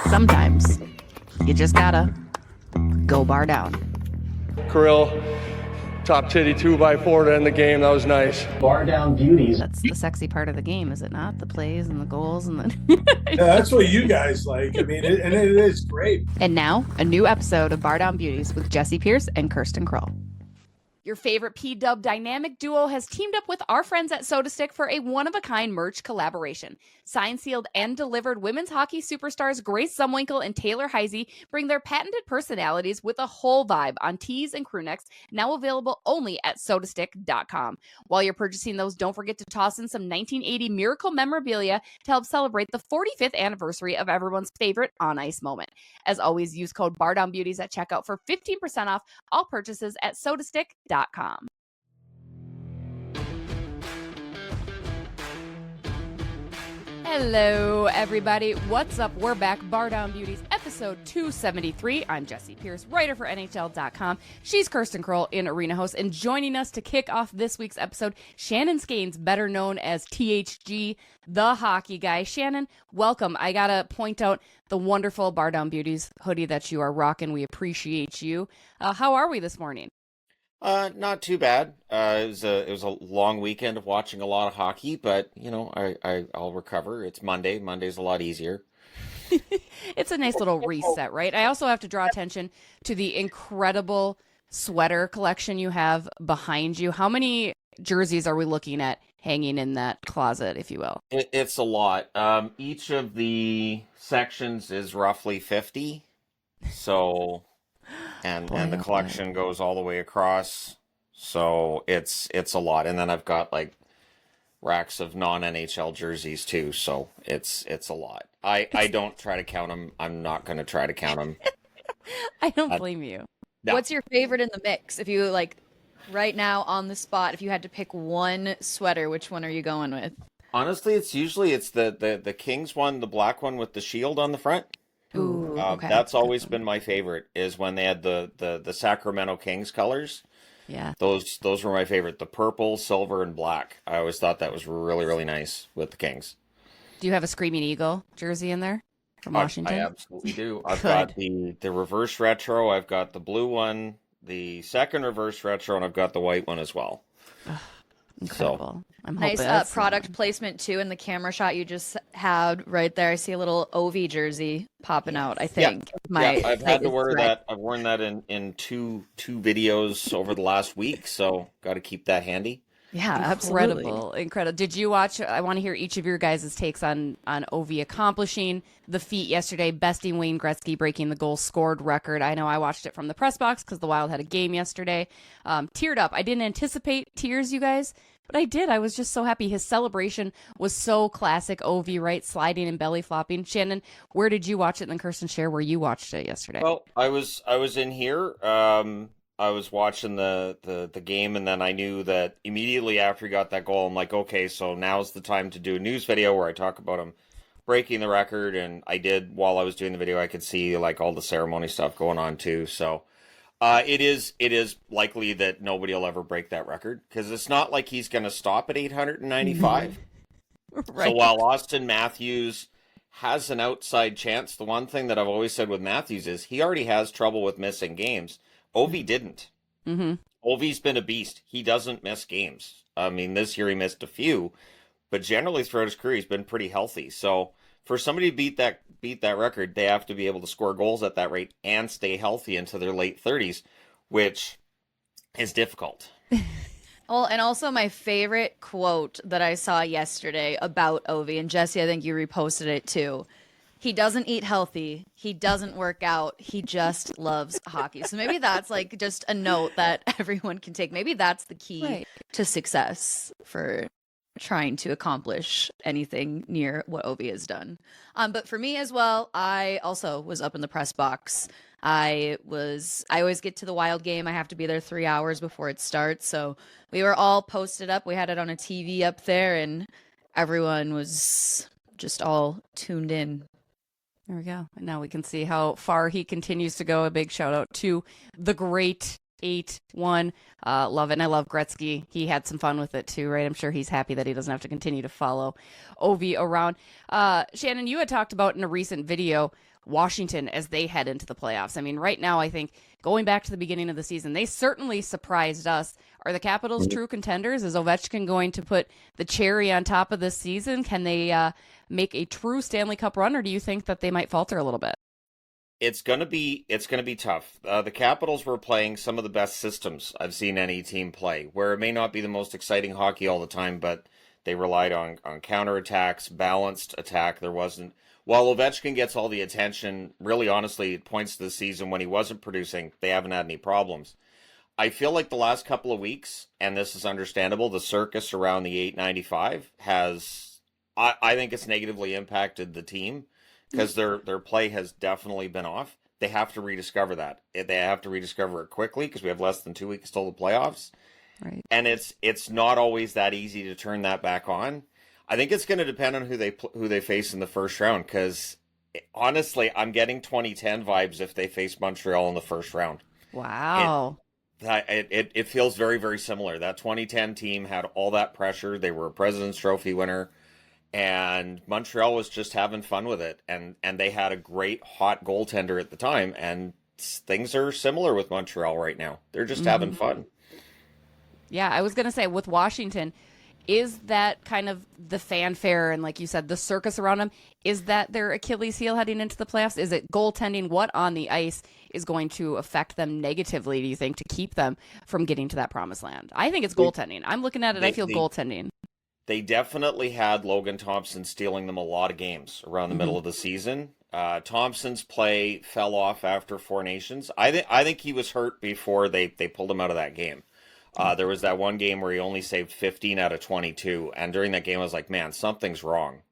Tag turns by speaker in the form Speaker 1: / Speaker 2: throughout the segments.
Speaker 1: Sometimes you just gotta go Bardown.
Speaker 2: Kirill, top titty 2x4 to end the game. That was nice.
Speaker 3: Bardown Beauties.
Speaker 1: That's the sexy part of the game, is it not? The plays and the goals and the...
Speaker 4: Yeah, that's what you guys like. I mean, it is great.
Speaker 1: And now, a new episode of Bardown Beauties with Jessi Pierce and Kirsten Kroll. Your favorite P-Dub dynamic duo has teamed up with our friends at SotaStick for a one-of-a-kind merch collaboration. Signed, sealed, and delivered, women's hockey superstars Grace Zumwinkle and Taylor Heisey bring their patented personalities with a whole vibe on tees and crew necks, now available only at SotaStick.com. While you're purchasing those, don't forget to toss in some 1980 Miracle memorabilia to help celebrate the 45th anniversary of everyone's favorite on-ice moment. As always, use code BardownBeauties at checkout for 15% off all purchases at SotaStick.com. Hello, everybody. What's up? We're back. Bardown Beauties, episode 273. I'm Jessi Pierce, writer for NHL.com. She's Kirsten Kroll, in arena host. And joining us to kick off this week's episode, Shannon Skanes, better known as THG, the hockey guy. Shannon, welcome. I got to point out the wonderful Bardown Beauties hoodie that you are rocking. We appreciate you. How are we this morning?
Speaker 5: Not too bad. It was a long weekend of watching a lot of hockey, but you know, I'll recover. It's Monday. Monday's a lot easier.
Speaker 1: It's a nice little reset, right? I also have to draw attention to the incredible sweater collection you have behind you. How many jerseys are we looking at hanging in that closet, if you will?
Speaker 5: It's a lot. Each of the sections is roughly 50. So, and the collection goes all the way across. So it's a lot. And then I've got like racks of non-NHL jerseys too. So it's a lot. I don't try to count them. I'm not going to try to count them.
Speaker 1: I don't blame you.
Speaker 5: No.
Speaker 6: What's your favorite in the mix? If you like right now on the spot, if you had to pick one sweater, which one are you going with?
Speaker 5: Honestly, it's the Kings one, the black one with the shield on the front.
Speaker 1: Ooh, okay.
Speaker 5: That's always been my favorite, is when they had the Sacramento Kings colors.
Speaker 1: Yeah.
Speaker 5: Those were my favorite. The purple, silver, and black. I always thought that was really, really nice with the Kings.
Speaker 1: Do you have a Screaming Eagle jersey in there from Washington?
Speaker 5: I absolutely do. I've got the reverse retro. I've got the blue one, the second reverse retro, and I've got the white one as well.
Speaker 1: Incredible. I'm
Speaker 6: nice
Speaker 1: hoping
Speaker 6: product placement too in the camera shot you just had right there. I see a little OV jersey popping out. I think.
Speaker 5: I've had to wear that. I've worn that in two videos over the last week, so got to keep that handy.
Speaker 6: Yeah, absolutely.
Speaker 1: Incredible. Did you watch? I want to hear each of your guys' takes on OV accomplishing the feat yesterday, besting Wayne Gretzky, breaking the goal scored record. I know I watched it from the press box because the Wild had a game yesterday. Teared up. I didn't anticipate tears, you guys, but I did. I was just so happy. His celebration was so classic OV, right? Sliding and belly flopping. Shannon, where did you watch it? And then Kirsten, share where you watched it yesterday.
Speaker 5: Well, I was in here. I was watching the game, and then I knew that immediately after he got that goal, I'm like, okay, so now's the time to do a news video where I talk about him breaking the record. And I did, while I was doing the video, I could see like all the ceremony stuff going on too. So it is likely that nobody will ever break that record, because it's not like he's going to stop at 895. Right. So while Austin Matthews has an outside chance, the one thing that I've always said with Matthews is he already has trouble with missing games. Ovi didn't.
Speaker 1: Mm-hmm.
Speaker 5: Ovi's been a beast. He doesn't miss games. I mean, this year he missed a few, but generally throughout his career he's been pretty healthy. So for somebody to beat that record, they have to be able to score goals at that rate and stay healthy into their late 30s, which is difficult.
Speaker 6: Well, and also my favorite quote that I saw yesterday about Ovi, and Jessi, I think you reposted it too. He doesn't eat healthy. He doesn't work out. He just loves hockey. So maybe that's like just a note that everyone can take. Maybe that's the key to success for trying to accomplish anything near what Ovi has done. But for me as well, I also was up in the press box. I always get to the Wild game. I have to be there 3 hours before it starts. So we were all posted up. We had it on a TV up there, and everyone was just all tuned in.
Speaker 1: There we go. And now we can see how far he continues to go. A big shout out to the great 8-1. Love it. And I love Gretzky. He had some fun with it too, right? I'm sure he's happy that he doesn't have to continue to follow Ovi around. Shannon, you had talked about in a recent video Washington as they head into the playoffs? I mean, right now, I think going back to the beginning of the season, they certainly surprised us. Are the Capitals true contenders? Is Ovechkin going to put the cherry on top of this season? Can they make a true Stanley Cup run, or do you think that they might falter a little bit?
Speaker 5: It's gonna be tough. The Capitals were playing some of the best systems I've seen any team play, where it may not be the most exciting hockey all the time, but they relied on counterattacks, balanced attack. There wasn't. While Ovechkin gets all the attention, really honestly, it points to the season when he wasn't producing, they haven't had any problems. I feel like the last couple of weeks, and this is understandable, the circus around the 895 has, I think it's negatively impacted the team because their play has definitely been off. They have to rediscover that. They have to rediscover it quickly because we have less than 2 weeks till the playoffs.
Speaker 1: Right.
Speaker 5: And it's not always that easy to turn that back on. I think it's going to depend on who they face in the first round because honestly, I'm getting 2010 vibes if they face Montreal in the first round.
Speaker 1: Wow.
Speaker 5: It feels very, very similar. That 2010 team had all that pressure. They were a President's Trophy winner, and Montreal was just having fun with it. And they had a great hot goaltender at the time, and things are similar with Montreal right now. They're just having fun.
Speaker 1: Yeah, I was going to say with Washington, is that kind of the fanfare and, like you said, the circus around them, is that their Achilles heel heading into the playoffs? Is it goaltending? What on the ice is going to affect them negatively, do you think, to keep them from getting to that promised land? I think it's goaltending. I'm looking at it, I feel goaltending.
Speaker 5: They definitely had Logan Thompson stealing them a lot of games around the middle of the season. Thompson's play fell off after Four Nations. I think he was hurt before they pulled him out of that game. There was that one game where he only saved 15 out of 22, and during that game I was like, man, something's wrong.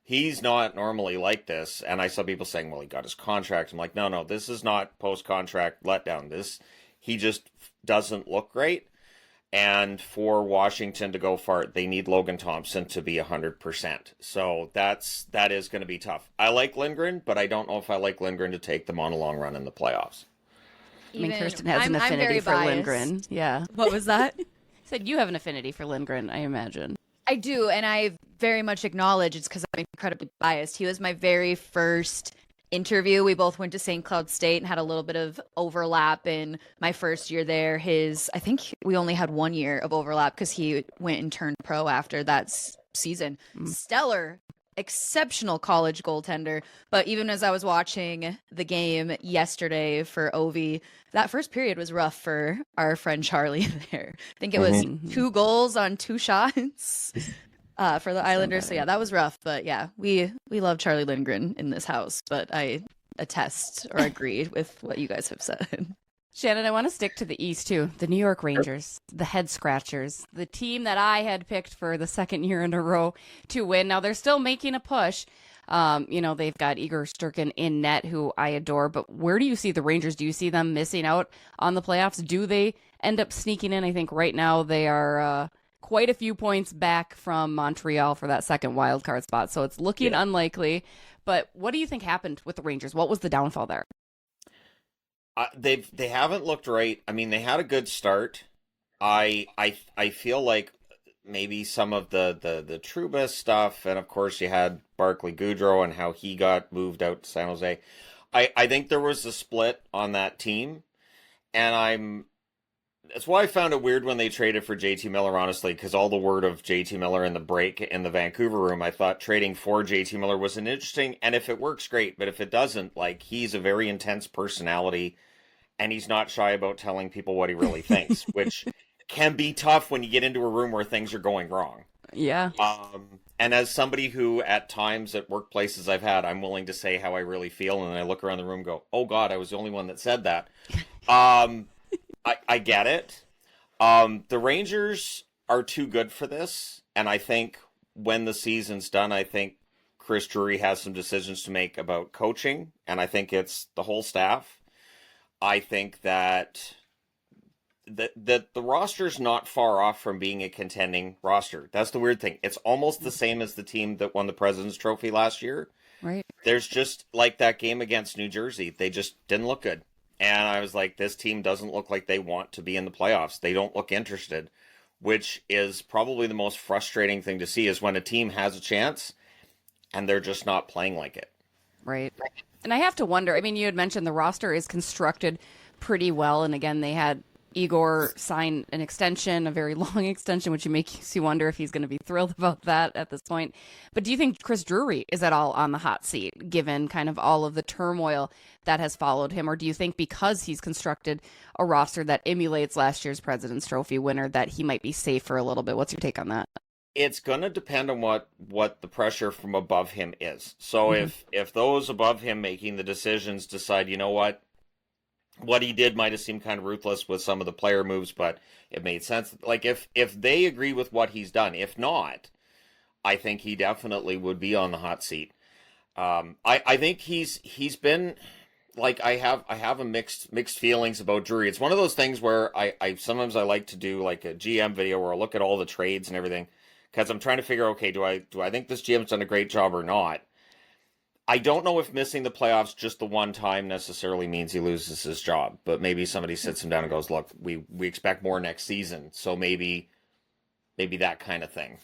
Speaker 5: He's not normally like this. And I saw people saying, well, he got his contract. I'm like, no, this is not post-contract letdown. He just doesn't look great. And for Washington to go far, they need Logan Thompson to be 100%. So that is going to be tough. I like Lindgren, but I don't know if I like Lindgren to take them on a long run in the playoffs.
Speaker 1: I mean, Kirsten has an affinity for Lindgren. Yeah.
Speaker 6: What was that?
Speaker 1: Said you have an affinity for Lindgren, I imagine.
Speaker 6: I do, and I very much acknowledge it's because I'm incredibly biased. He was my very first interview. We both went to St. Cloud State and had a little bit of overlap in my first year there. I think we only had 1 year of overlap because he went and turned pro after that season. Stellar, exceptional college goaltender. But even as I was watching the game yesterday for Ovi, that first period was rough for our friend Charlie there. I think it was 2 goals on 2 shots for the Islanders. So yeah, that was rough. But yeah, we love Charlie Lindgren in this house. But I attest or agree with what you guys have said.
Speaker 1: Shannon, I want to stick to the East, too. The New York Rangers, the head scratchers, the team that I had picked for the second year in a row to win. Now, they're still making a push. They've got Igor Sturkin in net, who I adore. But where do you see the Rangers? Do you see them missing out on the playoffs? Do they end up sneaking in? I think right now they are quite a few points back from Montreal for that second wild card spot. So it's looking unlikely. But what do you think happened with the Rangers? What was the downfall there?
Speaker 5: They haven't looked right. I mean, they had a good start. I feel like maybe some of the Trouba stuff, and of course you had Barclay Goodrow and how he got moved out to San Jose. I think there was a split on that team, and that's why I found it weird when they traded for JT Miller, honestly, because all the word of JT Miller in the break in the Vancouver room, I thought trading for JT Miller was an interesting, and if it works, great, but if it doesn't, like, he's a very intense personality, and he's not shy about telling people what he really thinks, which can be tough when you get into a room where things are going wrong.
Speaker 1: Yeah.
Speaker 5: And as somebody who at times at workplaces I've had, I'm willing to say how I really feel, and I look around the room and go, oh God, I was the only one that said that. I get it. The Rangers are too good for this, and I think when the season's done, I think Chris Drury has some decisions to make about coaching, and I think it's the whole staff. I think that the roster's not far off from being a contending roster. That's the weird thing. It's almost the same as the team that won the President's Trophy last year.
Speaker 1: Right.
Speaker 5: There's just like that game against New Jersey. They just didn't look good. And I was like, this team doesn't look like they want to be in the playoffs. They don't look interested, which is probably the most frustrating thing to see is when a team has a chance and they're just not playing like it.
Speaker 1: Right. And I have to wonder, I mean, you had mentioned the roster is constructed pretty well. And again, they had Igor sign an extension, a very long extension, which makes you wonder if he's going to be thrilled about that at this point. But do you think Chris Drury is at all on the hot seat, given kind of all of the turmoil that has followed him? Or do you think because he's constructed a roster that emulates last year's President's Trophy winner, that he might be safe for a little bit? What's your take on that?
Speaker 5: It's going to depend on what the pressure from above him is. So if those above him making the decisions decide, you know what he did might have seemed kind of ruthless with some of the player moves, but it made sense. Like if they agree with what he's done, if not, I think he definitely would be on the hot seat. I think he's been like, I have a mixed feelings about Drury. It's one of those things where I sometimes I like to do like a GM video where I look at all the trades and everything, because I'm trying to figure, okay, do I think this GM's done a great job or not? I don't know if missing the playoffs just the one time necessarily means he loses his job, but maybe somebody sits him down and goes, look, we expect more next season, so maybe that kind of thing.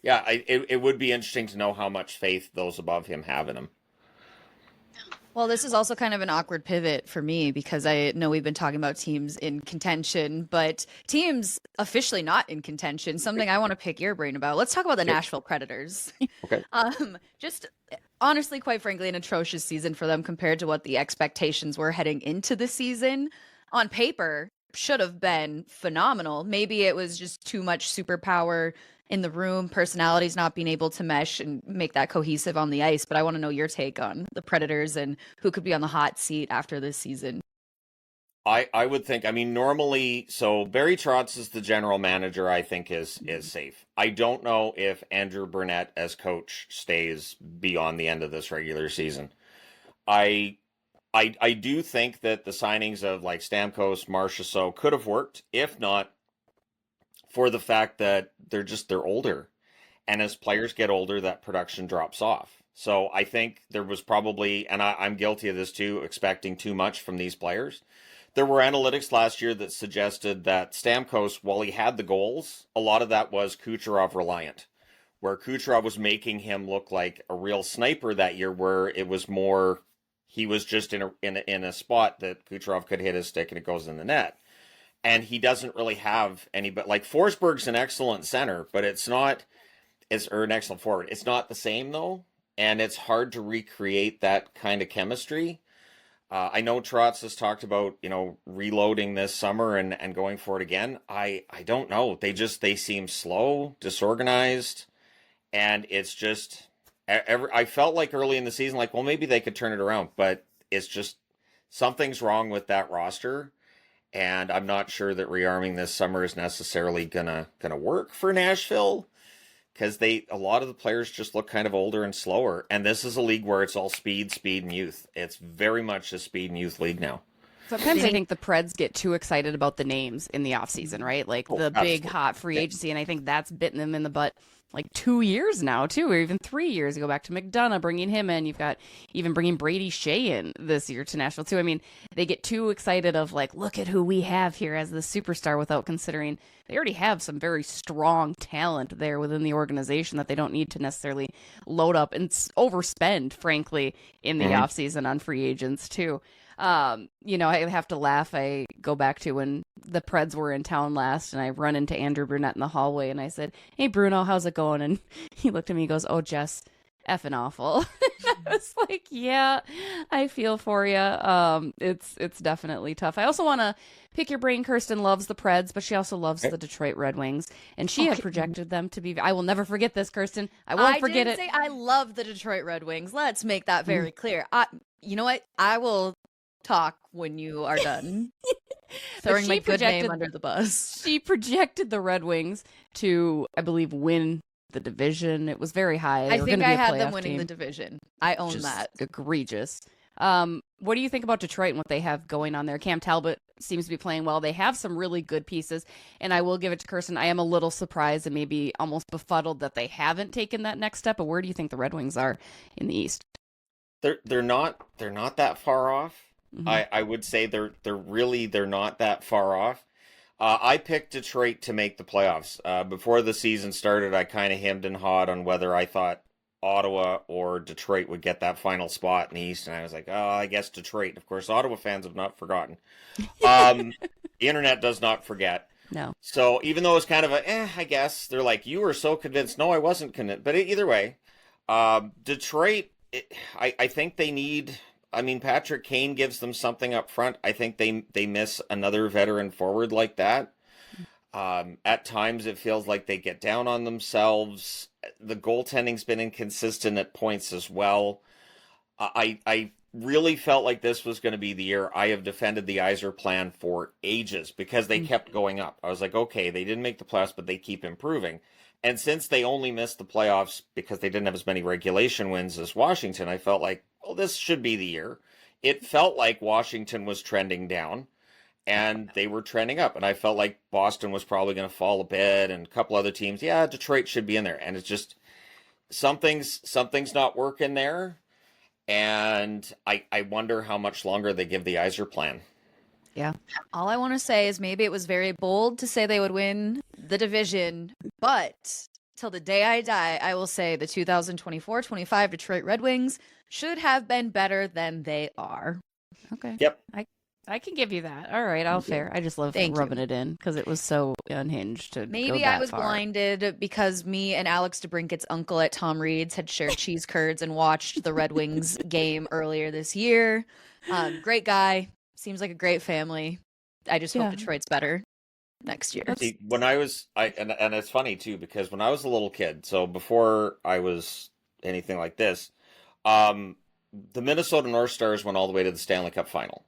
Speaker 5: It would be interesting to know how much faith those above him have in him.
Speaker 6: Well, this is also kind of an awkward pivot for me because I know we've been talking about teams in contention, but teams officially not in contention, something I want to pick your brain about. Let's talk about the Nashville Predators.
Speaker 5: Okay.
Speaker 6: Just honestly, quite frankly, an atrocious season for them compared to what the expectations were heading into the season. On paper, should have been phenomenal. Maybe it was just too much superpower in the room, personalities not being able to mesh and make that cohesive on the ice. But I want to know your take on the Predators and who could be on the hot seat after this season.
Speaker 5: I would think, I mean, normally, so Barry Trotz is the general manager, I think is safe. I don't know if Andrew Burnett as coach stays beyond the end of this regular season. I do think that the signings of like Stamkos, Marchessault could have worked, if not for the fact that they're older. And as players get older, that production drops off. So I think there was probably, and I'm guilty of this too, expecting too much from these players. There were analytics last year that suggested that Stamkos, while he had the goals, a lot of that was Kucherov reliant, where Kucherov was making him look like a real sniper that year, where it was more, he was just in a spot that Kucherov could hit his stick and it goes in the net. And he doesn't really have any, but like Forsberg's an excellent center, but it's not, or an excellent forward. It's not the same though. And it's hard to recreate that kind of chemistry. I know Trotz has talked about, reloading this summer and going for it again. I don't know. They seem slow, disorganized. And it's just, I felt like early in the season, like, well, maybe they could turn it around, but it's just, something's wrong with that roster. And I'm not sure that rearming this summer is necessarily gonna work for Nashville, because a lot of the players just look kind of older and slower. And this is a league where it's all speed, and youth. It's very much a speed and youth league now.
Speaker 1: Sometimes I think the Preds get too excited about the names in the offseason, right? Like the big hot free agency, and I think that's bitten them in the butt like 2 years now, too, or even 3 years. You go back to McDonough, bringing him in. You've got even bringing Brady Shea in this year to Nashville, too. I mean, they get too excited of like, look at who we have here as the superstar without considering they already have some very strong talent there within the organization that they don't need to necessarily load up and overspend, frankly, in the offseason on free agents, too. I have to laugh. I go back to when the Preds were in town last, and I run into Andrew Burnett in the hallway, and I said, "Hey, Bruno, how's it going?" And he looked at me and goes, "Oh, Jess, effing awful." I was like, "Yeah, I feel for you. It's definitely tough." I also want to pick your brain. Kirsten loves the Preds, but she also loves the Detroit Red Wings, and she had projected them to be. I will never forget this, Kirsten. I won't forget it.
Speaker 6: I didn't say I love the Detroit Red Wings. Let's make that very clear. You know what? I will talk when you are done. Throwing my good name under the bus.
Speaker 1: She projected the Red Wings to, I believe, win the division. It was very high.
Speaker 6: I think I had them winning the division. I own that.
Speaker 1: Egregious. What do you think about Detroit and what they have going on there? Cam Talbot seems to be playing well. They have some really good pieces, and I will give it to Kirsten. I am a little surprised and maybe almost befuddled that they haven't taken that next step. But where do you think the Red Wings are in the East?
Speaker 5: They're not that far off. Mm-hmm. I would say they're not that far off. I picked Detroit to make the playoffs. Before the season started, I kind of hemmed and hawed on whether I thought Ottawa or Detroit would get that final spot in the East, and I was like, oh, I guess Detroit. Of course, Ottawa fans have not forgotten. The internet does not forget.
Speaker 1: No.
Speaker 5: So even though it's kind of I guess, they're like, you were so convinced. No, I wasn't convinced. But either way, Detroit, I think they need, I mean, Patrick Kane gives them something up front. I think they miss another veteran forward like that. At times it feels like they get down on themselves. The goaltending's been inconsistent at points as well. I really felt like this was going to be the year. I have defended the Yzer plan for ages because they kept going up. I was like, okay, they didn't make the playoffs, but they keep improving. And since they only missed the playoffs because they didn't have as many regulation wins as Washington, I felt like, well, this should be the year. It felt like Washington was trending down and they were trending up. And I felt like Boston was probably going to fall a bit, and a couple other teams. Yeah, Detroit should be in there. And it's just something's not working there. And I wonder how much longer they give the Yzer plan.
Speaker 1: Yeah.
Speaker 6: All I want to say is maybe it was very bold to say they would win the division, but till the day I die, I will say the 2024-25 Detroit Red Wings should have been better than they are.
Speaker 1: Okay.
Speaker 5: Yep.
Speaker 1: I can give you that. All right, I'll fair. I just love rubbing it in because it was so unhinged to
Speaker 6: Maybe
Speaker 1: go that
Speaker 6: I was
Speaker 1: far.
Speaker 6: blinded because me and Alex DeBrinket's uncle at Tom Reed's had shared cheese curds and watched the Red Wings game earlier this year. Great guy. Seems like a great family. I just hope Detroit's better next year.
Speaker 5: See, when I was, and it's funny too, because when I was a little kid, so before I was anything like this, the Minnesota North Stars went all the way to the Stanley Cup final.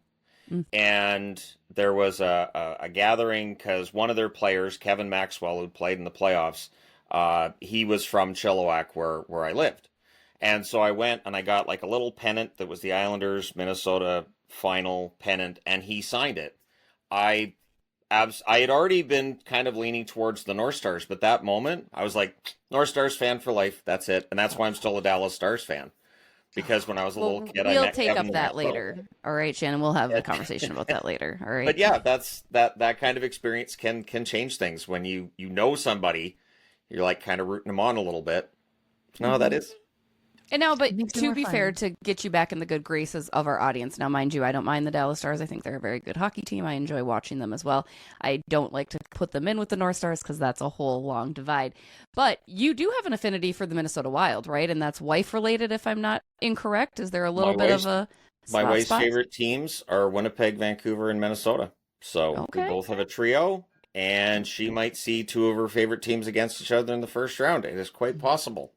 Speaker 5: And there was a gathering because one of their players, Kevin Maxwell, who played in the playoffs, he was from Chilliwack, where I lived. And so I went and I got like a little pennant that was the Islanders Minnesota final pennant, and he signed it. I had already been kind of leaning towards the North Stars, but that moment I was like, North Stars fan for life. That's it. And that's why I'm still a Dallas Stars fan. Because when I was a little kid,
Speaker 1: we'll
Speaker 5: I met
Speaker 1: take
Speaker 5: Kevin
Speaker 1: up that later. All right, Shannon, we'll have a conversation about that later. All right.
Speaker 5: But yeah, that's that kind of experience can change things when you know somebody, you're like kind of rooting them on a little bit. No, that is.
Speaker 1: And now, but
Speaker 6: Makes it
Speaker 1: to
Speaker 6: more
Speaker 1: be
Speaker 6: fun.
Speaker 1: fair, to get you back in the good graces of our audience. Now, mind you, I don't mind the Dallas Stars. I think they're a very good hockey team. I enjoy watching them as well. I don't like to put them in with the North Stars because that's a whole long divide. But you do have an affinity for the Minnesota Wild, right? And that's wife related, if I'm not incorrect. Is there a little bit of a
Speaker 5: My wife's
Speaker 1: spot?
Speaker 5: favorite teams are Winnipeg, Vancouver, and Minnesota. So we both have a trio, and she might see two of her favorite teams against each other in the first round. It is quite possible.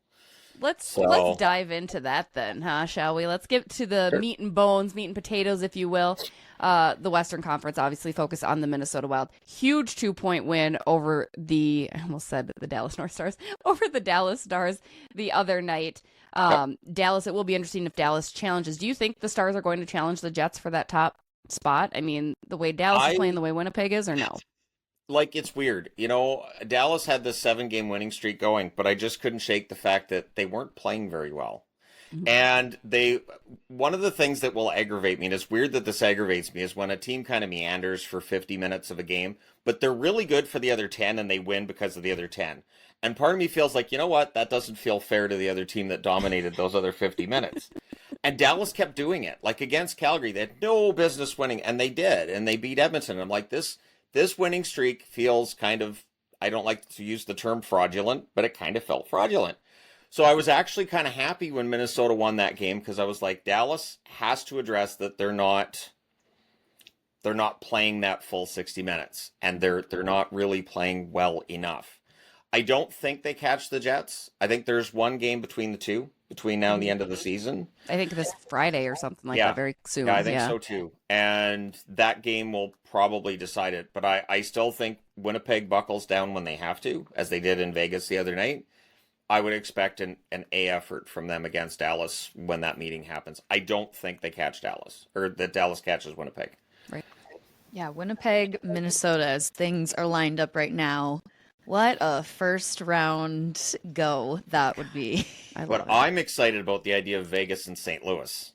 Speaker 1: Let's dive into that then, huh? Shall we? Let's get to the meat and bones, meat and potatoes, if you will. The Western Conference obviously focused on the Minnesota Wild. Huge 2-point win over I almost said the Dallas North Stars, over the Dallas Stars the other night. Dallas, it will be interesting if Dallas challenges. Do you think the Stars are going to challenge the Jets for that top spot? I mean, the way Dallas is playing, the way Winnipeg is, or no?
Speaker 5: Like, it's weird. You know, Dallas had this 7-game winning streak going, but I just couldn't shake the fact that they weren't playing very well. And one of the things that will aggravate me, and it's weird that this aggravates me, is when a team kind of meanders for 50 minutes of a game, but they're really good for the other 10 and they win because of the other 10. And part of me feels like, you know what? That doesn't feel fair to the other team that dominated those other 50 minutes. And Dallas kept doing it. Like against Calgary, they had no business winning, and they did. And they beat Edmonton. I'm like, this winning streak feels kind of, I don't like to use the term fraudulent, but it kind of felt fraudulent. So I was actually kind of happy when Minnesota won that game because I was like, Dallas has to address that they're not playing that full 60 minutes, and they're not really playing well enough. I don't think they catch the Jets. I think there's one game between the two, between now and the end of the season.
Speaker 1: I think this Friday or something like that very soon.
Speaker 5: Yeah, I think so too. And that game will probably decide it. But I still think Winnipeg buckles down when they have to, as they did in Vegas the other night. I would expect an A effort from them against Dallas when that meeting happens. I don't think they catch Dallas, or that Dallas catches Winnipeg.
Speaker 1: Right.
Speaker 6: Yeah, Winnipeg, Minnesota, as things are lined up right now. What a first round go that would be.
Speaker 5: But I'm excited about the idea of Vegas and St. Louis.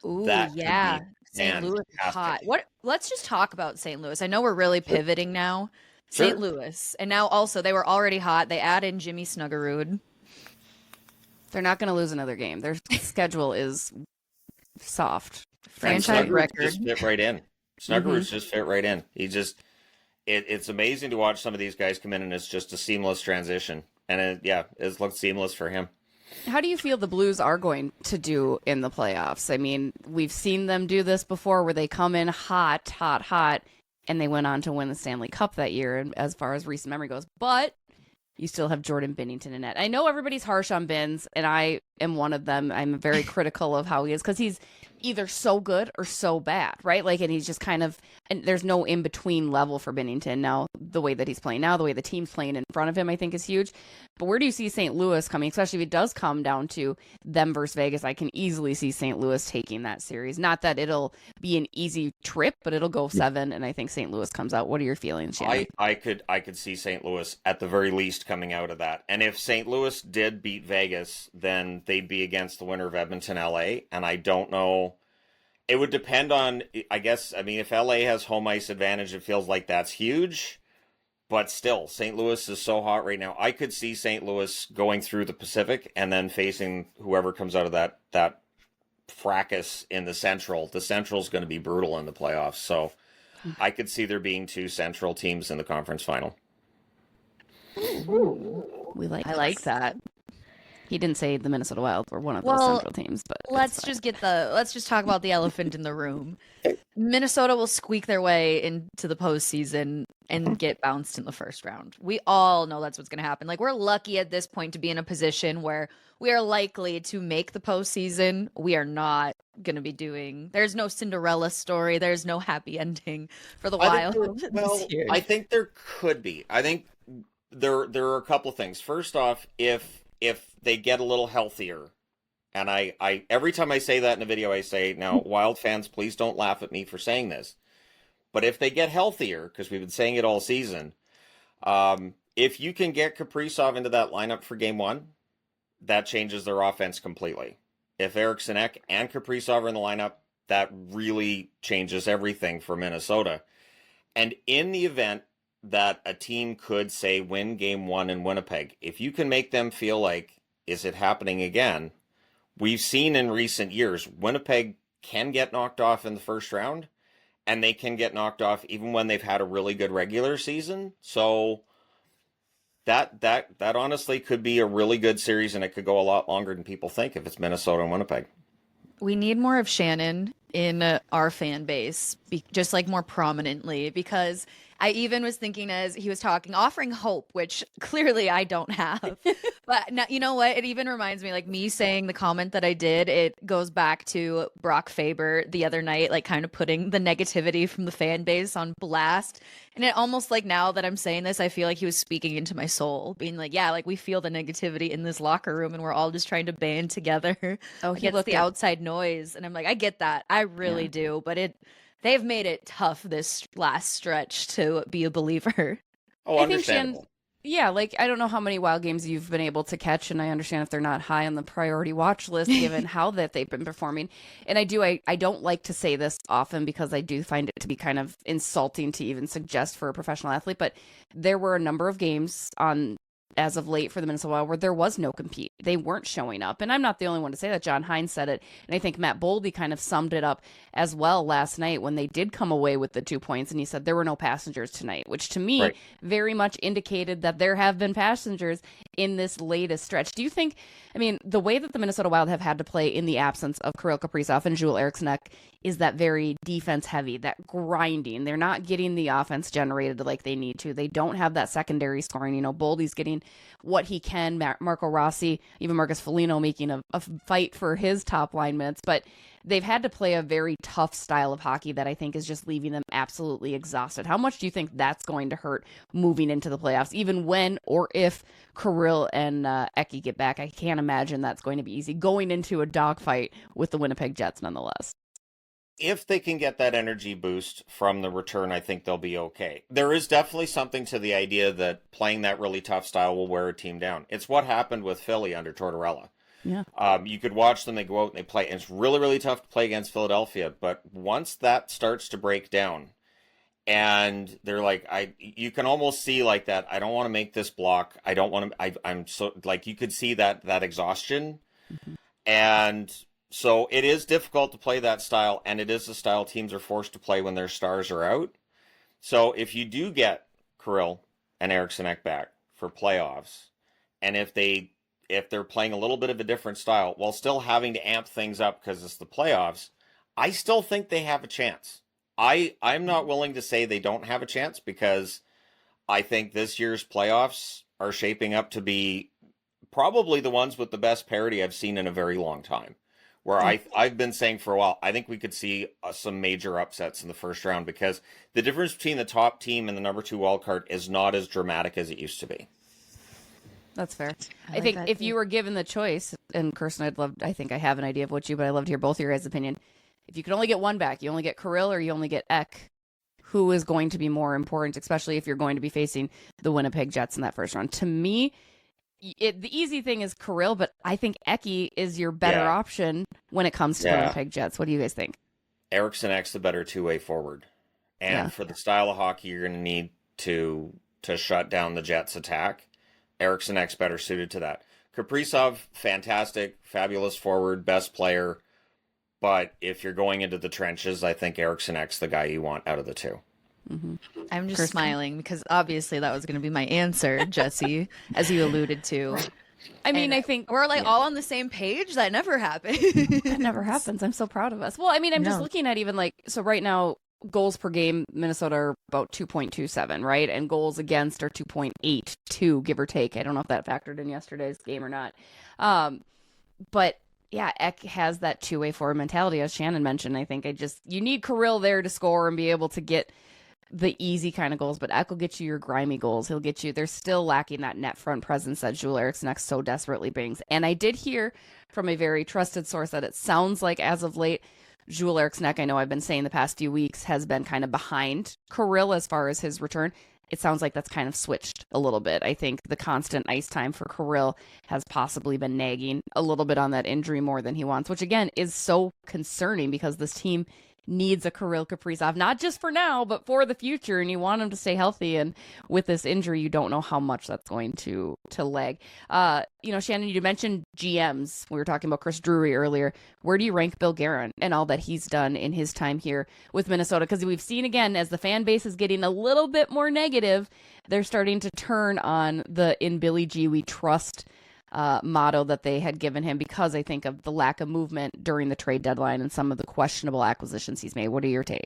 Speaker 6: Ooh,
Speaker 5: That could
Speaker 6: yeah.
Speaker 5: be
Speaker 6: St. Louis is hot.
Speaker 5: fantastic.
Speaker 6: Let's just talk about St. Louis. I know we're really pivoting now.
Speaker 5: Sure.
Speaker 6: St. Louis. And now also they were already hot. They add in Jimmy Snuggerud.
Speaker 1: They're not going to lose another game. Their schedule is soft.
Speaker 6: Franchise record.
Speaker 5: Just fit right in. Snuggerud's just fit right in. He just, it's amazing to watch some of these guys come in, and it's just a seamless transition. And it's looked seamless for him.
Speaker 1: How do you feel the Blues are going to do in the playoffs? I mean, we've seen them do this before where they come in hot, and they went on to win the Stanley Cup that year, and as far as recent memory goes. But you still have Jordan Binnington in net. I know everybody's harsh on Binns, and I am one of them. I'm very critical of how he is because he's either so good or so bad, right? Like, and he's just kind of, and there's no in-between level for Binnington. Now, the way that he's playing now, the way the team's playing in front of him, I think is huge. But where do you see St. Louis coming, especially if it does come down to them versus Vegas? I can easily see St. Louis taking that series. Not that it'll be an easy trip, but it'll go 7, and I think St. Louis comes out. What are your feelings, Shannon?
Speaker 5: I could see St. Louis at the very least coming out of that. And if St. Louis did beat Vegas, then they'd be against the winner of Edmonton, LA. And I don't know. It would depend on, I guess, I mean, if LA has home ice advantage, it feels like that's huge. But still, St. Louis is so hot right now. I could see St. Louis going through the Pacific and then facing whoever comes out of that fracas in the Central. The Central's going to be brutal in the playoffs. So I could see there being 2 Central teams in the conference final.
Speaker 6: I like that.
Speaker 1: He didn't say the Minnesota Wild were one of those Central teams, but
Speaker 6: let's just talk about the elephant in the room. Minnesota will squeak their way into the postseason and get bounced in the first round. We all know that's what's going to happen. Like, we're lucky at this point to be in a position where we are likely to make the postseason. We are not going to be doing. There's no Cinderella story. There's no happy ending for the Wild.
Speaker 5: I think there could be. I think there are a couple of things. First off, if they get a little healthier, and I every time I say that in a video, I say, now, Wild fans, please don't laugh at me for saying this, but if they get healthier, because we've been saying it all season, if you can get Kaprizov into that lineup for Game 1, that changes their offense completely. If Eriksson Ek and Kaprizov are in the lineup, that really changes everything for Minnesota. And in the event that a team could, say, win Game 1 in Winnipeg, if you can make them feel like, is it happening again? We've seen in recent years, Winnipeg can get knocked off in the first round, and they can get knocked off even when they've had a really good regular season. So that honestly could be a really good series, and it could go a lot longer than people think if it's Minnesota and Winnipeg.
Speaker 6: We need more of Shannon in our fan base, just like more prominently, because I even was thinking as he was talking, offering hope, which clearly I don't have. But now, you know what? It even reminds me, like, me saying the comment that I did, it goes back to Brock Faber the other night, like kind of putting the negativity from the fan base on blast. And it almost like now that I'm saying this, I feel like he was speaking into my soul, being like, yeah, like we feel the negativity in this locker room and we're all just trying to band together against the outside noise. And I'm like, I get that. I really do. But they've made it tough this last stretch to be a believer.
Speaker 5: Oh, understandable.
Speaker 1: Yeah, like, I don't know how many Wild games you've been able to catch, and I understand if they're not high on the priority watch list, given how that they've been performing. And I don't like to say this often because I do find it to be kind of insulting to even suggest for a professional athlete, but there were a number of games as of late for the Minnesota Wild where there was no compete. They weren't showing up. And I'm not the only one to say that. John Hines said it. And I think Matt Boldy kind of summed it up as well last night when they did come away with the 2 points. And he said there were no passengers tonight, which to me very much indicated that there have been passengers in this latest stretch. Do you think, I mean, the way that the Minnesota Wild have had to play in the absence of Kirill Kaprizov and Joel Eriksson Ek is that very defense heavy, that grinding. They're not getting the offense generated like they need to. They don't have that secondary scoring. You know, Boldy's getting what he can. Marco Rossi, even Marcus Foligno making a fight for his top line minutes. But they've had to play a very tough style of hockey that I think is just leaving them absolutely exhausted. How much do you think that's going to hurt moving into the playoffs, even when or if Kirill and Eki get back? I can't imagine that's going to be easy going into a dogfight with the Winnipeg Jets nonetheless.
Speaker 5: If they can get that energy boost from the return, I think they'll be okay. There is definitely something to the idea that playing that really tough style will wear a team down. It's what happened with Philly under Tortorella.
Speaker 1: Yeah.
Speaker 5: You could watch them, they go out and they play. And it's really, really tough to play against Philadelphia. But once that starts to break down and they're like, you can almost see like that. I don't want to make this block. I don't want to. I'm so like you could see that exhaustion, and so it is difficult to play that style, and it is the style teams are forced to play when their stars are out. So if you do get Kirill and Eriksson Ek back for playoffs, and if they're playing a little bit of a different style while still having to amp things up because it's the playoffs, I still think they have a chance. I'm not willing to say they don't have a chance because I think this year's playoffs are shaping up to be probably the ones with the best parity I've seen in a very long time. Where I've been saying for a while, I think we could see some major upsets in the first round because the difference between the top team and the number 2 wild card is not as dramatic as it used to be.
Speaker 1: That's fair. I
Speaker 6: like
Speaker 1: think
Speaker 6: that
Speaker 1: if
Speaker 6: too.
Speaker 1: you were given the choice, and Kirsten, I think I have an idea of what but I'd love to hear both your guys' opinion. If you could only get one back, you only get Kirill or you only get Ek, who is going to be more important, especially if you're going to be facing the Winnipeg Jets in that first round? To me, the easy thing is Kirill, but I think Eki is your better option when it comes to the Winnipeg Jets. What do you guys think?
Speaker 5: Eriksson Ek's the better two-way forward. And for the style of hockey you're going to need to shut down the Jets' attack, Eriksson Ek's better suited to that. Kaprizov, fantastic, fabulous forward, best player. But if you're going into the trenches, I think Eriksson Ek's the guy you want out of the two.
Speaker 6: I'm just smiling because obviously that was going to be my answer, Jessi, as you alluded to.
Speaker 1: I mean, I think
Speaker 6: we're like all on the same page. That never happened.
Speaker 1: that never happens. I'm so proud of us. Well, I mean, I'm just looking at even like, so right now, goals per game, Minnesota are about 2.27, right? And goals against are 2.82, give or take. I don't know if that factored in yesterday's game or not. But yeah, Ek has that two-way forward mentality, as Shannon mentioned. I think you need Kirill there to score and be able to get the easy kind of goals, but Ek will get you your grimy goals. He'll get you. They're still lacking that net front presence that Joel Eriksson Ek so desperately brings. And I did hear from a very trusted source that it sounds like as of late, Joel Eriksson Ek, I know I've been saying the past few weeks, has been kind of behind Kirill as far as his return. It sounds like that's kind of switched a little bit. I think the constant ice time for Kirill has possibly been nagging a little bit on that injury more than he wants, which again is so concerning because this team needs a Kirill Kaprizov, not just for now, but for the future. And you want him to stay healthy. And with this injury, you don't know how much that's going to lag. Shannon, you mentioned GMs. We were talking about Chris Drury earlier. Where do you rank Bill Guerin and all that he's done in his time here with Minnesota? Because we've seen again, as the fan base is getting a little bit more negative, they're starting to turn on the "In Billy G We Trust" motto that they had given him because I think of the lack of movement during the trade deadline and some of the questionable acquisitions he's made. What's your take?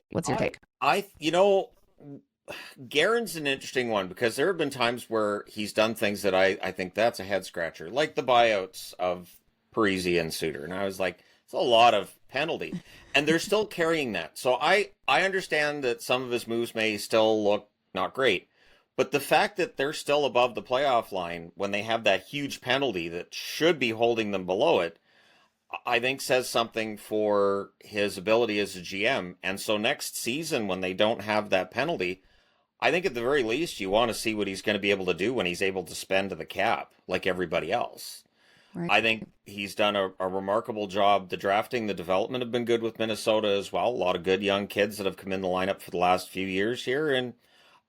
Speaker 5: Guerin's an interesting one because there have been times where he's done things that I think that's a head scratcher, like the buyouts of Parise and Suter. And I was like, it's a lot of penalty. And they're still carrying that. So I understand that some of his moves may still look not great. But the fact that they're still above the playoff line when they have that huge penalty that should be holding them below it, I think says something for his ability as a GM. And so next season, when they don't have that penalty, I think at the very least, you want to see what he's going to be able to do when he's able to spend to the cap like everybody else. Right. I think he's done a remarkable job. The drafting, the development have been good with Minnesota as well. A lot of good young kids that have come in the lineup for the last few years here. And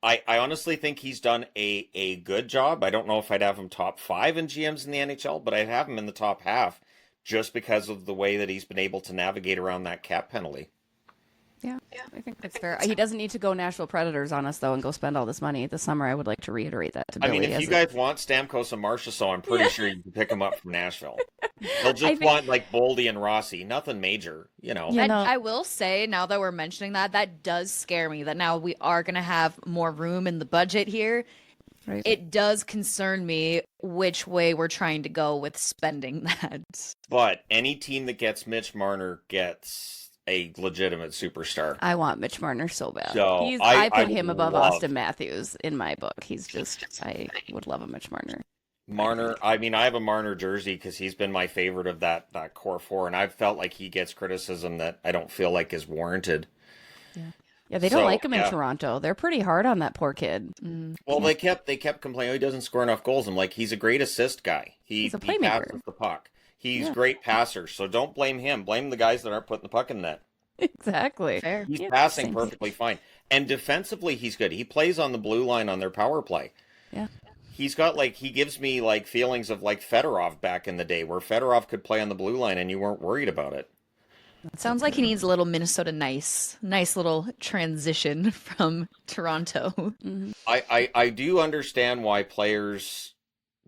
Speaker 5: I honestly think he's done a good job. I don't know if I'd have him top 5 in GMs in the NHL, but I'd have him in the top half just because of the way that he's been able to navigate around that cap penalty.
Speaker 1: Yeah, I think that's fair. He doesn't need to go Nashville Predators on us, though, and go spend all this money this summer. I would like to reiterate that to Billy.
Speaker 5: I mean, if you guys want Stamkos and Marchessault, I'm pretty sure you can pick them up from Nashville. They'll just want, like, Boldy and Rossi. Nothing major,
Speaker 6: I will say, now that we're mentioning that does scare me, that now we are going to have more room in the budget here. Right. It does concern me which way we're trying to go with spending that.
Speaker 5: But any team that gets Mitch Marner gets a legitimate superstar.
Speaker 1: I want Mitch Marner so bad.
Speaker 5: So
Speaker 1: I put him above Austin Matthews in my book. I would love a Mitch Marner.
Speaker 5: Marner, I mean, I have a Marner jersey because he's been my favorite of that core four, and I've felt like he gets criticism that I don't feel like is warranted.
Speaker 1: Yeah, they don't like him in Toronto. They're pretty hard on that poor kid.
Speaker 5: Well, they kept complaining, he doesn't score enough goals. I'm like, he's a great assist guy. He's a playmaker. He passes the puck. He's great passer, so don't blame him. Blame the guys that aren't putting the puck in the net.
Speaker 1: Exactly.
Speaker 6: Fair.
Speaker 5: He's
Speaker 1: Yeah,
Speaker 5: passing
Speaker 1: same.
Speaker 5: perfectly fine. And defensively, he's good. He plays on the blue line on their power play.
Speaker 1: Yeah.
Speaker 5: He's got he gives me feelings of Fedorov back in the day, where Fedorov could play on the blue line and you weren't worried about it.
Speaker 6: Sounds like he needs a little Minnesota nice little transition from Toronto.
Speaker 1: Mm-hmm.
Speaker 5: I do understand why players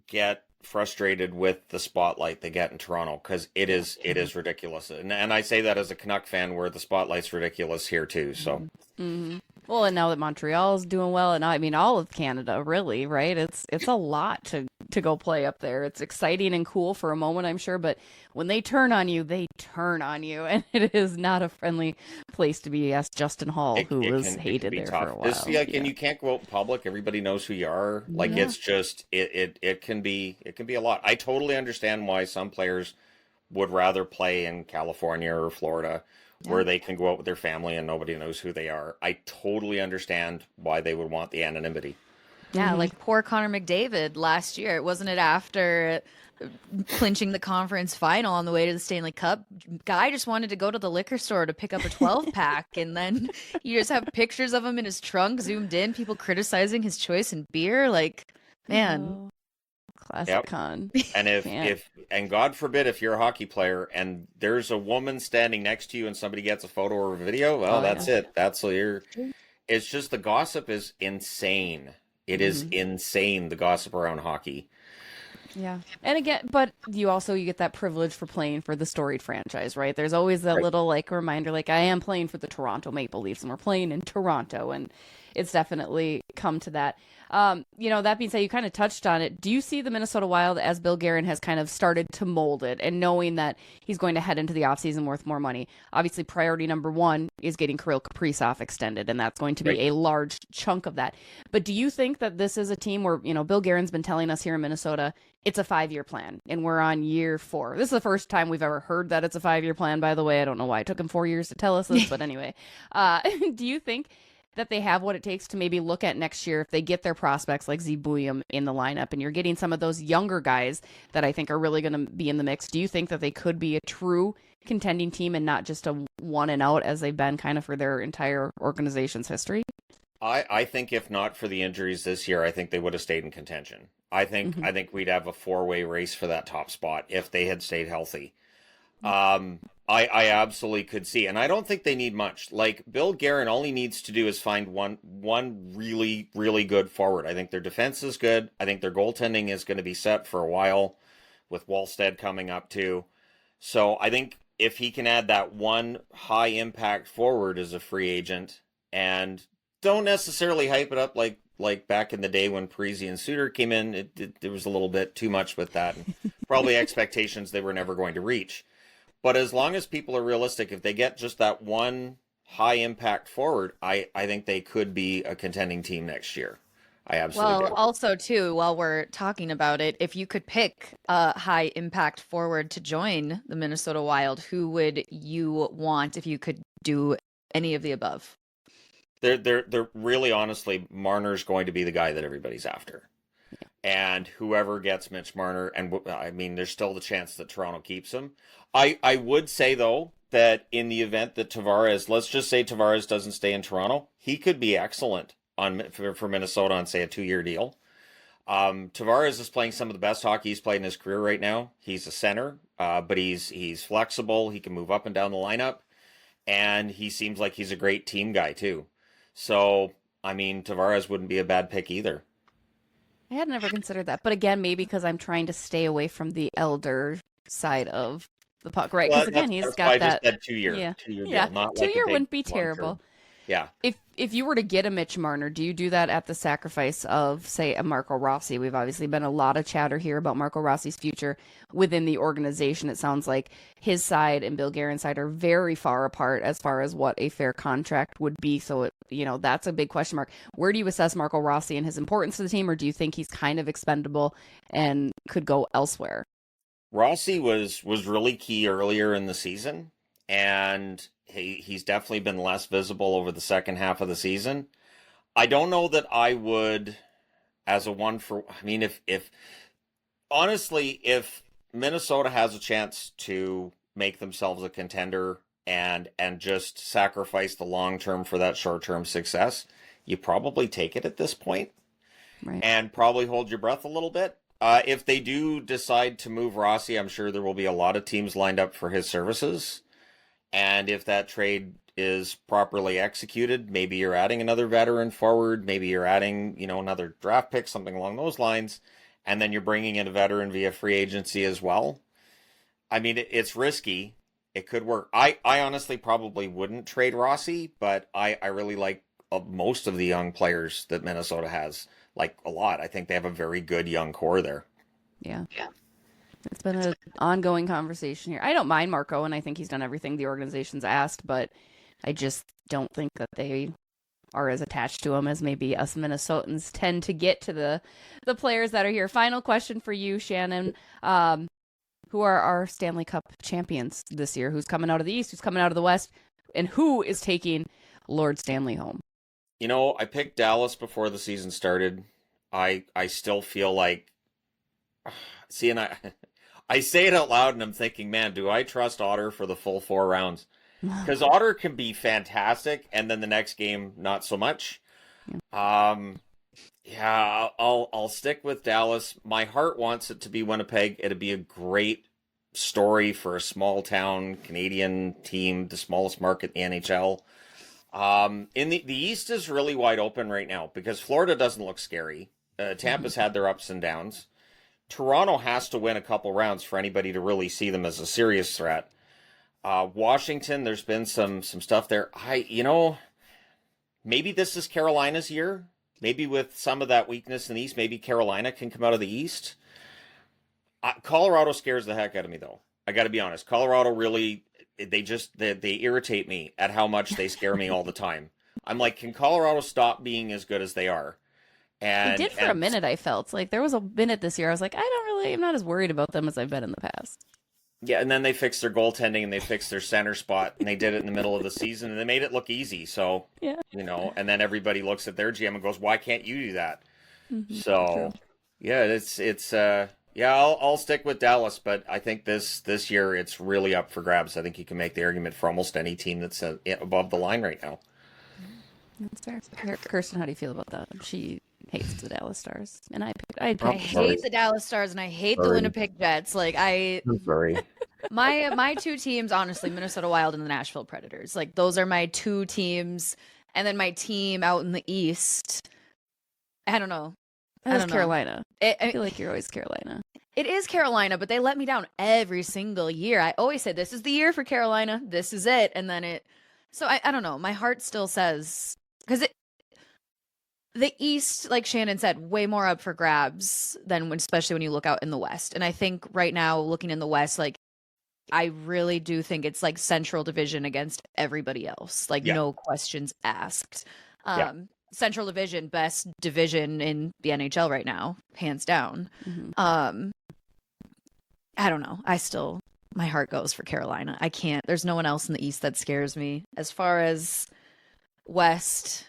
Speaker 5: get frustrated with the spotlight they get in Toronto, because it is ridiculous. And I say that as a Canuck fan, where the spotlight's ridiculous here too. So
Speaker 1: Mm-hmm. Well, and now that Montreal's doing well, and I mean all of Canada, really, right? It's a lot to go play up there. It's exciting and cool for a moment, I'm sure, but when they turn on you, they turn on you, and it is not a friendly place to be. As Justin Hall, who was hated there
Speaker 5: tough.
Speaker 1: for a while.
Speaker 5: And you can't go out in public. Everybody knows who you are. It's just it can be a lot. I totally understand why some players would rather play in California or Florida, where they can go out with their family and nobody knows who they are. I totally understand why they would want the anonymity.
Speaker 6: Yeah, like poor Connor McDavid last year. Wasn't it after clinching the conference final on the way to the Stanley Cup? Guy just wanted to go to the liquor store to pick up a 12-pack, and then you just have pictures of him in his trunk zoomed in, people criticizing his choice in beer. Like, man.
Speaker 1: Classic Con.
Speaker 5: And if God forbid, if you're a hockey player and there's a woman standing next to you and somebody gets a photo or a video, well, that's it. That's it's just, the gossip is insane. It is insane, the gossip around hockey.
Speaker 1: Yeah. And again, but you get that privilege for playing for the storied franchise, right? There's always that little reminder, I am playing for the Toronto Maple Leafs and we're playing in Toronto, and it's definitely come to that. That being said, you kind of touched on it. Do you see the Minnesota Wild, as Bill Guerin has kind of started to mold it, and knowing that he's going to head into the offseason worth more money? Obviously, priority number one is getting Kirill Kaprizov extended, and that's going to be a large chunk of that. But do you think that this is a team where, Bill Guerin's been telling us here in Minnesota, it's a 5-year plan, and we're on year 4. This is the first time we've ever heard that it's a 5-year plan, by the way. I don't know why it took him 4 years to tell us this, but anyway. Do you think that they have what it takes to maybe look at next year if they get their prospects like Zibuiam in the lineup, and you're getting some of those younger guys that I think are really going to be in the mix? Do you think that they could be a true contending team and not just a one and out as they've been kind of for their entire organization's history?
Speaker 5: I think if not for the injuries this year, I think they would have stayed in contention. I think we'd have a 4-way race for that top spot if they had stayed healthy. I absolutely could see, and I don't think they need much. Bill Guerin, all he needs to do is find one really, really good forward. I think their defense is good. I think their goaltending is going to be set for a while, with Wallstead coming up too. So I think if he can add that one high impact forward as a free agent, and don't necessarily hype it up like back in the day when Parise and Suter came in, there was a little bit too much with that, and probably expectations they were never going to reach. But as long as people are realistic, if they get just that one high impact forward, I think they could be a contending team next year. I absolutely do.
Speaker 6: Also too, while we're talking about it, if you could pick a high impact forward to join the Minnesota Wild, who would you want if you could do any of the above?
Speaker 5: They're really, honestly, Marner's going to be the guy that everybody's after. Yeah. And whoever gets Mitch Marner, and I mean, there's still the chance that Toronto keeps him. I would say, though, that in the event that Tavares, let's just say Tavares doesn't stay in Toronto, he could be excellent for Minnesota on, say, a 2-year deal. Tavares is playing some of the best hockey he's played in his career right now. He's a center, but he's flexible. He can move up and down the lineup, and he seems like he's a great team guy, too. So, I mean, Tavares wouldn't be a bad pick either.
Speaker 1: I had never considered that. But again, maybe because I'm trying to stay away from the elder side of the puck, right? Because again, he's got that.
Speaker 5: Just 2 year.
Speaker 1: Yeah.
Speaker 5: 2 year
Speaker 1: yeah.
Speaker 5: deal. Not
Speaker 1: 2 year wouldn't be terrible.
Speaker 5: Yeah.
Speaker 1: If you were to get a Mitch Marner, do you do that at the sacrifice of, say, a Marco Rossi? We've obviously been a lot of chatter here about Marco Rossi's future within the organization. It sounds like his side and Bill Guerin's side are very far apart as far as what a fair contract would be. So, that's a big question mark. Where do you assess Marco Rossi and his importance to the team, or do you think he's kind of expendable and could go elsewhere?
Speaker 5: Rossi was really key earlier in the season, and he's definitely been less visible over the second half of the season. I don't know that I would, as a one for, I mean, if honestly, if Minnesota has a chance to make themselves a contender and just sacrifice the long term for that short term success, you probably take it at this point,
Speaker 1: Right.
Speaker 5: and probably hold your breath a little bit. If they do decide to move Rossi, I'm sure there will be a lot of teams lined up for his services. And if that trade is properly executed, maybe you're adding another veteran forward, maybe you're adding, another draft pick, something along those lines, and then you're bringing in a veteran via free agency as well. I mean, it's risky. It could work. I honestly probably wouldn't trade Rossi, but I really like most of the young players that Minnesota has, like a lot. I think they have a very good young core there.
Speaker 1: Yeah. It's been an ongoing conversation here. I don't mind Marco, and I think he's done everything the organization's asked, but I just don't think that they are as attached to him as maybe us Minnesotans tend to get to the players that are here. Final question for you, Shannon. Who are our Stanley Cup champions this year? Who's coming out of the East? Who's coming out of the West? And who is taking Lord Stanley home?
Speaker 5: I picked Dallas before the season started. I still feel like, see, and I say it out loud and I'm thinking, man, do I trust Otter for the full 4 rounds? Because Otter can be fantastic, and then the next game, not so much. Yeah, I'll stick with Dallas. My heart wants it to be Winnipeg. It'd be a great story for a small town Canadian team, the smallest market in the NHL. In the East is really wide open right now because Florida doesn't look scary. Tampa's had their ups and downs. Toronto has to win a couple rounds for anybody to really see them as a serious threat. Washington, there's been some stuff there. Maybe this is Carolina's year. Maybe with some of that weakness in the East, maybe Carolina can come out of the East. Colorado scares the heck out of me, though. I got to be honest. Colorado really, they irritate me at how much they scare me all the time. I'm like, can Colorado stop being as good as they are? And
Speaker 1: they did for a minute, I felt. Like, there was a minute this year I was like, I'm not as worried about them as I've been in the past.
Speaker 5: Yeah, and then they fixed their goaltending and they fixed their center spot, and they did it in the middle of the season, and they made it look easy. So,
Speaker 1: yeah.
Speaker 5: And then everybody looks at their GM and goes, why can't you do that?
Speaker 1: Mm-hmm.
Speaker 5: So,
Speaker 1: True.
Speaker 5: yeah, I'll stick with Dallas, but I think this year it's really up for grabs. I think you can make the argument for almost any team that's above the line right now.
Speaker 1: That's fair. Kirsten, how do you feel about that? She hates the Dallas Stars, and I
Speaker 6: hate the Dallas Stars, and I hate the Winnipeg Jets. Like
Speaker 5: Sorry.
Speaker 6: my 2 teams, honestly, Minnesota Wild and the Nashville Predators. Like those are my 2 teams, and then my team out in the East. I don't know.
Speaker 1: That's Carolina. I feel
Speaker 6: I
Speaker 1: like you're always Carolina.
Speaker 6: It is Carolina, but they let me down every single year. I always say this is the year for Carolina. This is it, and then So I don't know. My heart still says because the East, like Shannon said, way more up for grabs than especially when you look out in the West. And I think right now, looking in the West, like I really do think it's like Central Division against everybody else. Like no questions asked. Central Division, best division in the NHL right now, hands down.
Speaker 1: Mm-hmm.
Speaker 6: I don't know. My heart goes for Carolina. I can't. There's no one else in the East that scares me. As far as West,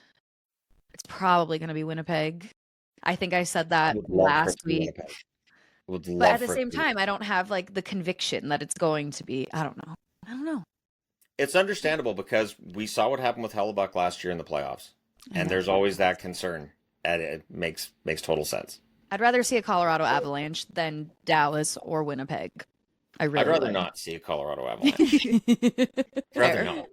Speaker 6: it's probably going to be Winnipeg. I think I said that last week. But at the same time, I don't have like the conviction that it's going to be. I don't know.
Speaker 5: It's understandable because we saw what happened with Hellebuck last year in the playoffs. And there's always that concern. And it makes total sense.
Speaker 6: I'd rather see a Colorado Avalanche than Dallas or Winnipeg. I'd
Speaker 5: rather not see a Colorado Avalanche. Rather not.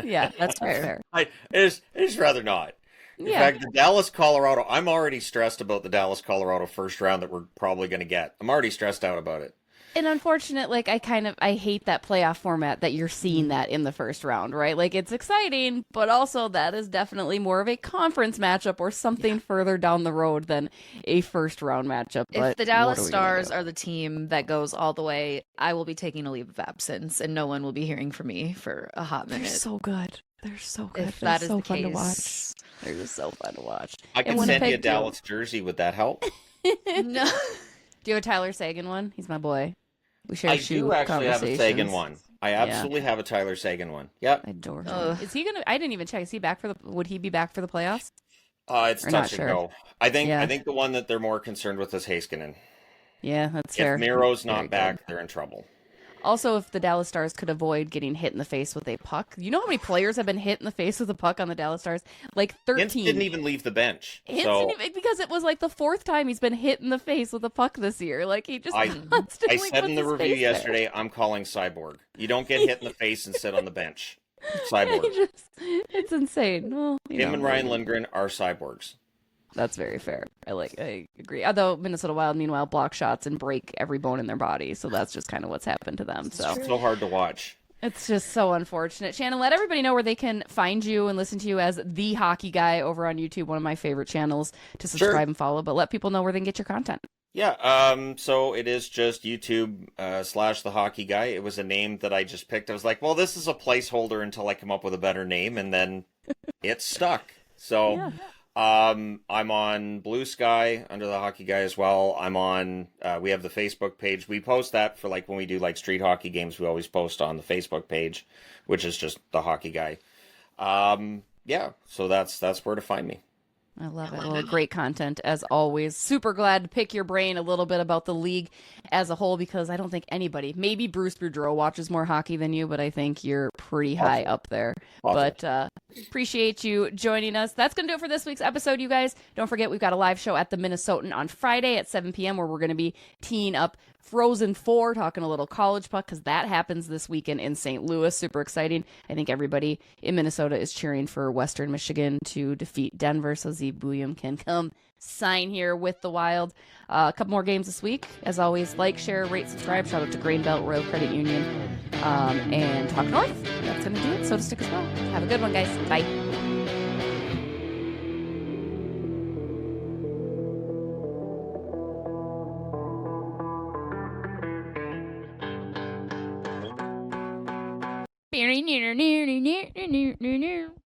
Speaker 1: Yeah, that's fair.
Speaker 5: I just rather not. In fact, the Dallas-Colorado, I'm already stressed about the Dallas-Colorado first round that we're probably going to get. I'm already stressed out about it.
Speaker 1: And unfortunate, like I hate that playoff format that you're seeing that in the first round, right? Like it's exciting, but also that is definitely more of a conference matchup or something further down the road than a first round matchup.
Speaker 6: If the Dallas Stars are the team that goes all the way, I will be taking a leave of absence and no one will be hearing from me for a hot minute.
Speaker 1: They're so good. They're so good.
Speaker 6: If that is
Speaker 1: so
Speaker 6: the
Speaker 1: fun
Speaker 6: case.
Speaker 1: to watch. They're just so fun to watch.
Speaker 5: I can send you a Dallas jersey. Would that help?
Speaker 6: No.
Speaker 1: Do you have a Tyler Seguin one? He's my boy. We share
Speaker 5: I do actually have a Sagan one. I absolutely have a Tyler Seguin one. Yep.
Speaker 1: I adore him. Is he gonna? I didn't even check. Is he back for the? Would he be back for the playoffs?
Speaker 5: It's touch and go. I think the one that they're more concerned with is Heiskanen.
Speaker 1: Yeah, that's fair.
Speaker 5: If Miro's not back, they're in trouble.
Speaker 1: Also, if the Dallas Stars could avoid getting hit in the face with a puck, you know how many players have been hit in the face with a puck on the Dallas Stars? Like 13.
Speaker 5: Hintz didn't even leave the bench.
Speaker 1: Because it was like the 4th time he's been hit in the face with a puck this year. Like he just constantly
Speaker 5: I said in the
Speaker 1: puts his
Speaker 5: review
Speaker 1: face there.
Speaker 5: yesterday, I'm calling Cyborg. You don't get hit in the face and sit on the bench. Cyborg.
Speaker 1: It's insane. Well,
Speaker 5: Him and Ryan Lindgren are cyborgs.
Speaker 1: That's very fair. I agree. Although Minnesota Wild, meanwhile, block shots and break every bone in their body. So that's just kind of what's happened to them. So
Speaker 5: It's so hard to watch.
Speaker 1: it's just so unfortunate. Shannon, let everybody know where they can find you and listen to you as The Hockey Guy over on YouTube, one of my favorite channels to subscribe and follow. But let people know where they can get your content.
Speaker 5: Yeah, so it is just YouTube / The Hockey Guy. It was a name that I just picked. I was like, well, this is a placeholder until I come up with a better name, and then it stuck. So I'm on Blue Sky under The Hockey Guy as well. I'm on, we have the Facebook page. We post that for like when we do like street hockey games, we always post on the Facebook page, which is just The Hockey Guy. Yeah, so that's where to find me.
Speaker 1: I love it. Well, great content as always. Super glad to pick your brain a little bit about the league as a whole because I don't think anybody, maybe Bruce Boudreau watches more hockey than you, but I think you're pretty high up there. But appreciate you joining us. That's going to do it for this week's episode, you guys. Don't forget, we've got a live show at the Minnesotan on Friday at 7 p.m. where we're going to be teeing up Frozen 4, talking a little college puck because that happens this weekend in St. Louis. Super exciting. I think everybody in Minnesota is cheering for Western Michigan to defeat Denver so Z Bouillon can come sign here with the Wild. A couple more games this week. As always, like, share, rate, subscribe. Shout out to Grain Belt Royal Credit Union and Talk North. That's going to do it. SotaStick as well. Have a good one, guys. Bye.